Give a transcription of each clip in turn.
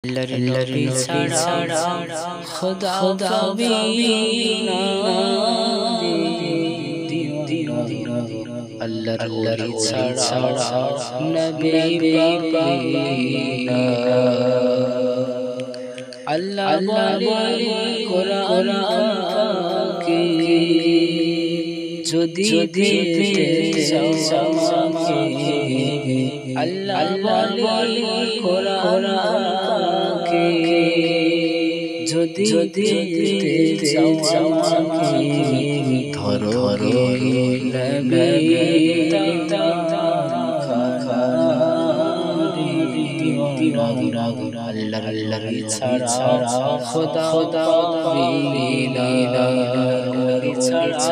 আল্লাহর নবী ছাড়া খোদা পাবে না আল্লাহর নবী ছাড়া নবী পাবে না আল্লাহ বলে কোরআনকে যদি পেতে চাও আমাকে আল্লাহ বলে কোরআনকে যদি পেতে চাও আমাকে ধরো নবী আল্লাহর ছাড়া খোদা পাবে না ছাড়া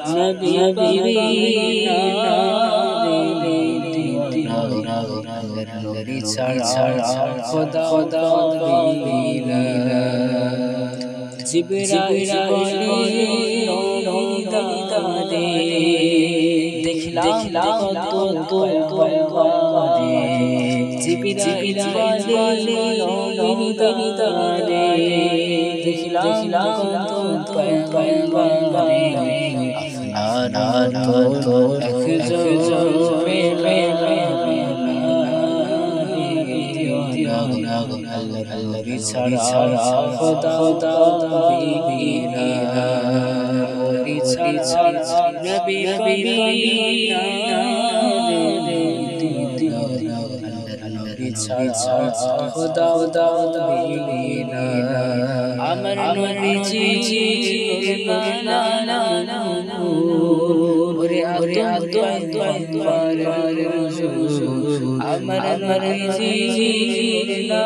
নবী পাবে না নবী ছাড়া খোদা পাবে না জিবরাইল বলে নবী দেখলাম কত পয়গম্বরে জিবরাইল বলে নবী দেখলাম কত পয়গম্বরে আপনার তো একজন আল্লাহর ছাড়া খোদা পাবে না নবী ছাড়া নবী পাবে না নবী ছাড়া খোদা পাবে না আমার নবীজি বানানা ওরে আমার নবীজি লা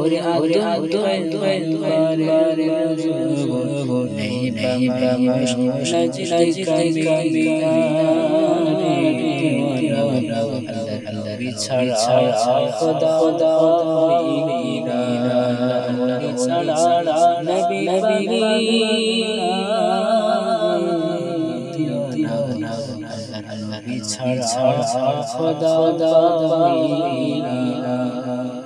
ওরে नहीं नजर कभी छड़ा खुदा बीना छड़ा नबी छड़ा खुदा बीना